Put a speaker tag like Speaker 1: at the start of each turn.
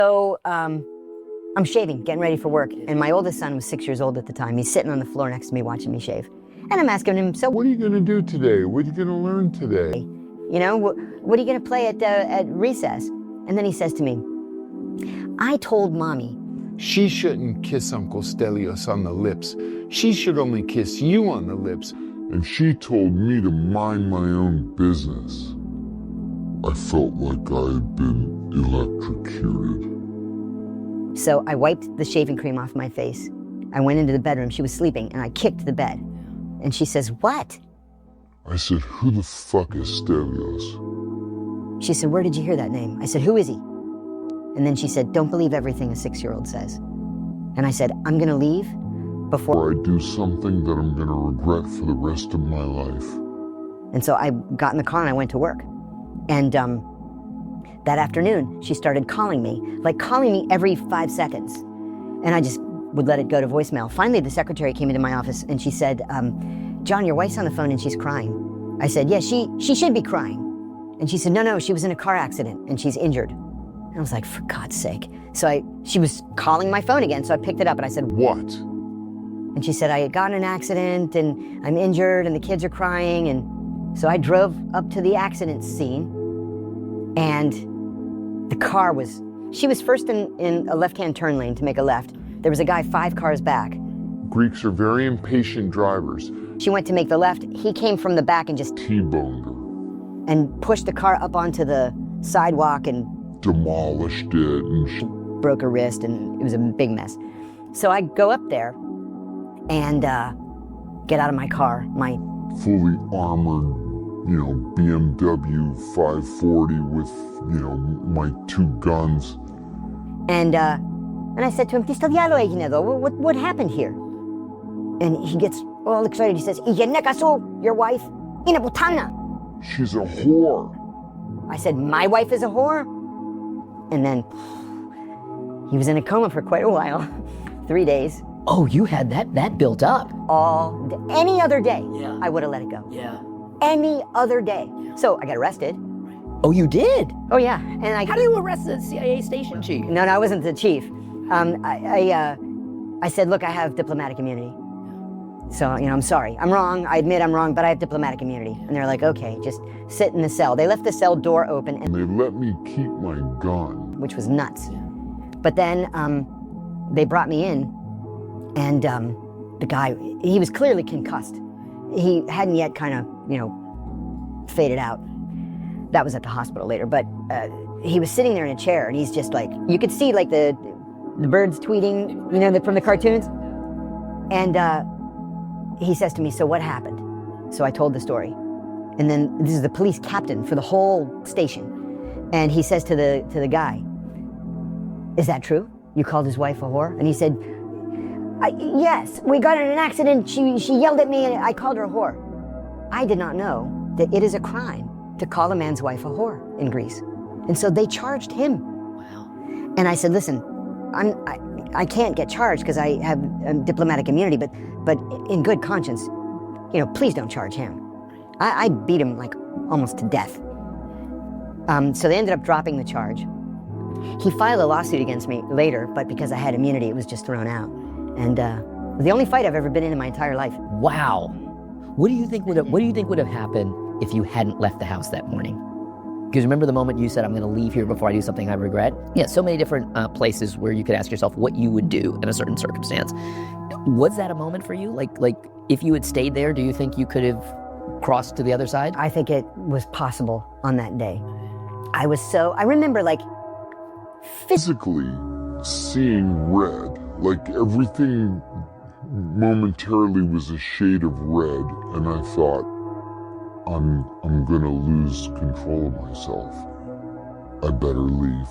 Speaker 1: So I'm shaving, getting ready for work, and my oldest son was 6 years old at the time. He's sitting on the floor next to me watching me shave. And I'm asking him, so
Speaker 2: what are you going to do today? What are you going to learn today?
Speaker 1: You know, what are you going to play at recess? And then he says to me, I told Mommy
Speaker 2: she shouldn't kiss Uncle Stelios on the lips. She should only kiss you on the lips. And she told me to mind my own business. I felt like I had been electrocuted.
Speaker 1: So I wiped the shaving cream off my face. I went into the bedroom. She was sleeping, and I kicked the bed. And she says, what?
Speaker 2: I said, who the fuck is Stelios?
Speaker 1: She said, where did you hear that name? I said, who is he? And then she said, don't believe everything a 6-year-old says. And I said, I'm gonna leave before
Speaker 2: I do something that I'm gonna regret for the rest of my life.
Speaker 1: And so I got in the car and I went to work. And that afternoon, she started calling me every 5 seconds. And I just would let it go to voicemail. Finally, the secretary came into my office and she said, John, your wife's on the phone and she's crying. I said, yeah, she should be crying. And she said, no, she was in a car accident and she's injured. And I was like, for God's sake. So she was calling my phone again, so I picked it up and I said,
Speaker 2: what?
Speaker 1: And she said, I had gotten in an accident and I'm injured and the kids are crying. And so I drove up to the accident scene and the car she was first in a left-hand turn lane to make a left. There was a guy 5 cars back.
Speaker 2: Greeks are very impatient drivers.
Speaker 1: She went to make the left. He came from the back and just
Speaker 2: T-boned her.
Speaker 1: And pushed the car up onto the sidewalk and
Speaker 2: demolished it. And
Speaker 1: she broke her wrist and it was a big mess. So I go up there and get out of my car, my
Speaker 2: fully armored, BMW 540 with, my 2 guns.
Speaker 1: And I said to him, what happened here? And he gets all excited. He says, your wife, inabutana.
Speaker 2: She's a whore.
Speaker 1: I said, my wife is a whore? And then he was in a coma for quite a while, 3 days.
Speaker 3: Oh, you had that built up.
Speaker 1: Any other day,
Speaker 3: Yeah.
Speaker 1: I would have let it go.
Speaker 3: Yeah.
Speaker 1: Any other day. Yeah. So I got arrested.
Speaker 3: Oh, you did?
Speaker 1: Oh yeah. And
Speaker 3: How do you arrest the CIA station chief?
Speaker 1: No, I wasn't the chief. I said, look, I have diplomatic immunity. So, I'm sorry. I'm wrong. I admit I'm wrong, but I have diplomatic immunity. And they're like, okay, just sit in the cell. They left the cell door open.
Speaker 2: And they let me keep my gun.
Speaker 1: Which was nuts. Yeah. But then they brought me in, and the guy, he was clearly concussed. He hadn't yet kind of, faded out. That was at the hospital later. But he was sitting there in a chair, and he's just like, you could see like the birds tweeting, from the cartoons. And he says to me, so what happened? So I told the story. And then this is the police captain for the whole station. And he says to the guy, is that true? You called his wife a whore? And he said, yes, we got in an accident. She yelled at me and I called her a whore. I did not know that it is a crime to call a man's wife a whore in Greece. And so they charged him.
Speaker 3: Wow.
Speaker 1: And I said, listen, I can't get charged because I have diplomatic immunity, but in good conscience, please don't charge him. I beat him like almost to death. So they ended up dropping the charge. He filed a lawsuit against me later, but because I had immunity, it was just thrown out. And the only fight I've ever been in my entire life.
Speaker 3: Wow. What do you think would have happened if you hadn't left the house that morning? Because remember the moment you said, I'm going to leave here before I do something I regret? Yeah, so many different places where you could ask yourself what you would do in a certain circumstance. Was that a moment for you? Like if you had stayed there, do you think you could have crossed to the other side?
Speaker 1: I think it was possible on that day. I remember like
Speaker 2: physically seeing red, like everything momentarily was a shade of red, and I thought, I'm gonna lose control of myself. I better leave.